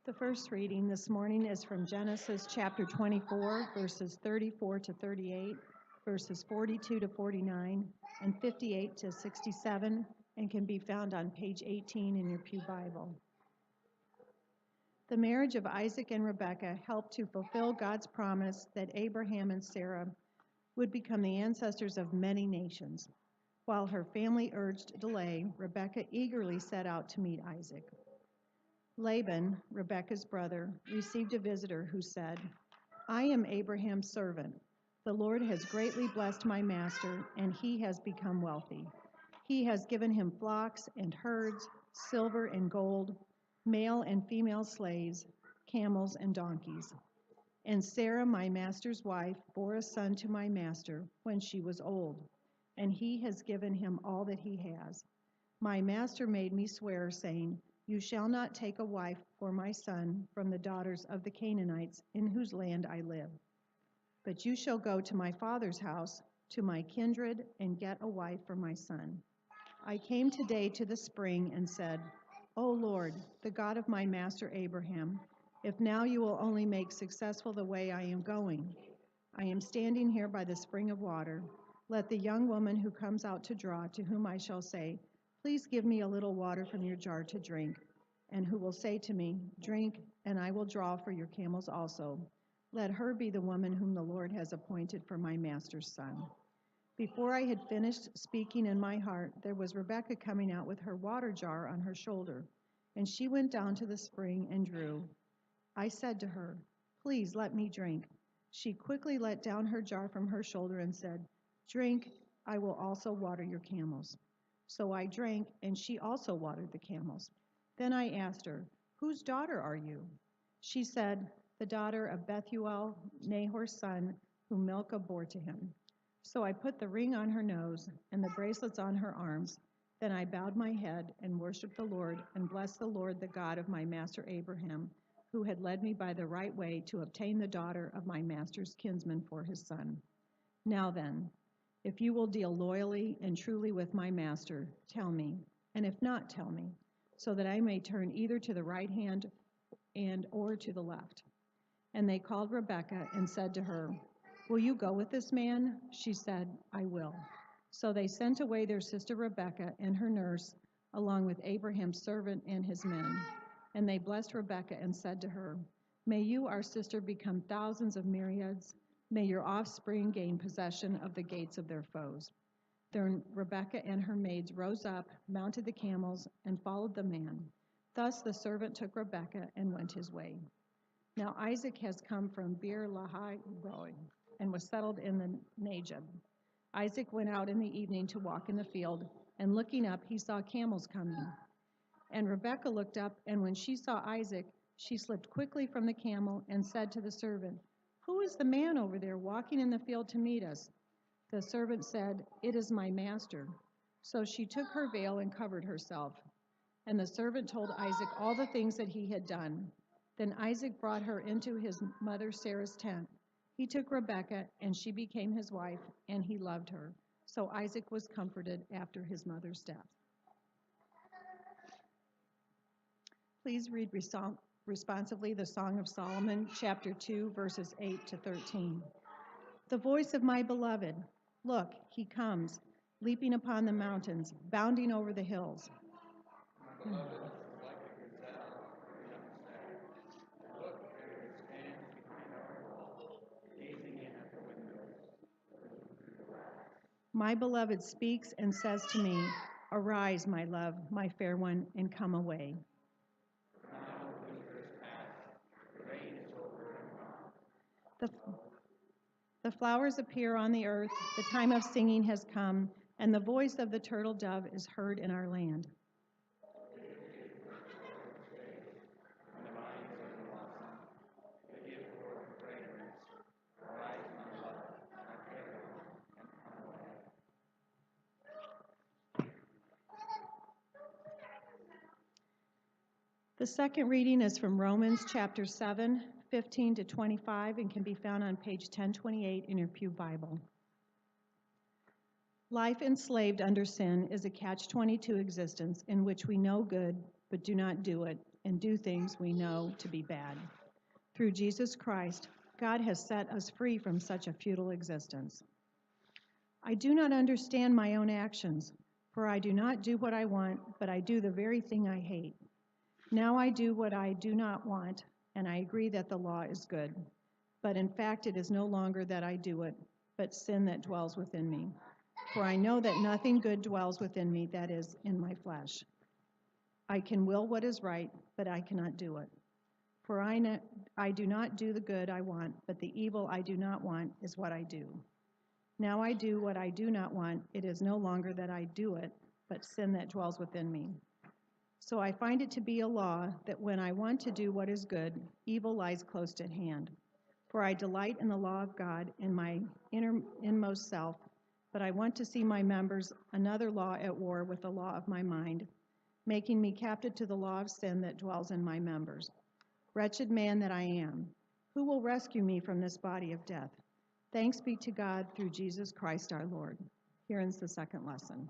The first reading this morning is from Genesis chapter 24, verses 34 to 38, verses 42 to 49, and 58 to 67, and can be found on page 18 in your Pew Bible. The marriage of Isaac and Rebekah helped to fulfill God's promise that Abraham and Sarah would become the ancestors of many nations. While her family urged delay, Rebekah eagerly set out to meet Isaac. Laban, Rebekah's brother, received a visitor who said, "I am Abraham's servant. The Lord has greatly blessed my master, and he has become wealthy. He has given him flocks and herds, silver and gold, male and female slaves, camels and donkeys. And Sarah, my master's wife, bore a son to my master when she was old, and he has given him all that he has. My master made me swear, saying, 'You shall not take a wife for my son from the daughters of the Canaanites in whose land I live. But you shall go to my father's house, to my kindred, and get a wife for my son.' I came today to the spring and said, 'O Lord, the God of my master Abraham, if now you will only make successful the way I am going. I am standing here by the spring of water. Let the young woman who comes out to draw, to whom I shall say, "Please give me a little water from your jar to drink," and who will say to me, "Drink, and I will draw for your camels also," let her be the woman whom the Lord has appointed for my master's son." Before I had finished speaking in my heart, there was Rebekah coming out with her water jar on her shoulder, and she went down to the spring and drew. I said to her, "Please let me drink." She quickly let down her jar from her shoulder and said, "Drink, I will also water your camels." So I drank, and she also watered the camels. Then I asked her, "Whose daughter are you?" She said, "The daughter of Bethuel, Nahor's son, whom Milcah bore to him." So I put the ring on her nose and the bracelets on her arms. Then I bowed my head and worshiped the Lord and blessed the Lord, the God of my master Abraham, who had led me by the right way to obtain the daughter of my master's kinsman for his son. Now then, if you will deal loyally and truly with my master, tell me, and if not, tell me, so that I may turn either to the right hand or to the left." And they called Rebekah and said to her, "Will you go with this man?" She said, "I will." So they sent away their sister Rebekah and her nurse, along with Abraham's servant and his men. And they blessed Rebekah and said to her, "May you, our sister, become thousands of myriads. May your offspring gain possession of the gates of their foes." Then Rebekah and her maids rose up, mounted the camels, and followed the man. Thus the servant took Rebekah and went his way. Now Isaac has come from Beer-lahai-roi and was settled in the Negev. Isaac went out in the evening to walk in the field, and looking up, he saw camels coming. And Rebekah looked up, and when she saw Isaac, she slipped quickly from the camel and said to the servant, "Who is the man over there walking in the field to meet us?" The servant said, "It is my master." So she took her veil and covered herself. And the servant told Isaac all the things that he had done. Then Isaac brought her into his mother Sarah's tent. He took Rebekah, and she became his wife, and he loved her. So Isaac was comforted after his mother's death. Please read responsively the Song of Solomon, chapter 2, verses 8 to 13. The voice of my beloved, look, he comes, leaping upon the mountains, bounding over the hills. My beloved is like a gazelle or a young stag. Look, there he stands behind our wall, gazing in at the windows. My beloved speaks and says to me, "Arise, my love, my fair one, and come away." Now the winter is past, the rain is over and gone. The flowers appear on the earth, the time of singing has come, and the voice of the turtle dove is heard in our land. When the vines are in blossom, they give forth fragrance. Arise, my love, my fair one, and come away. The second reading is from Romans chapter 7, 15 to 25, and can be found on page 1028 in your Pew Bible. Life enslaved under sin is a catch-22 existence in which we know good but do not do it, and do things we know to be bad. Through Jesus Christ, God has set us free from such a futile existence. I do not understand my own actions, for I do not do what I want, but I do the very thing I hate. Now I do what I do not want, and I agree that the law is good. But in fact, it is no longer that I do it, but sin that dwells within me. For I know that nothing good dwells within me, that is, in my flesh. I can will what is right, but I cannot do it. For I do not do the good I want, but the evil I do not want is what I do. Now I do what I do not want. It is no longer that I do it, but sin that dwells within me. So I find it to be a law that when I want to do what is good, evil lies close at hand. For I delight in the law of God in my inmost self, but I want to see my members another law at war with the law of my mind, making me captive to the law of sin that dwells in my members. Wretched man that I am, who will rescue me from this body of death? Thanks be to God through Jesus Christ our Lord. Here ends the second lesson.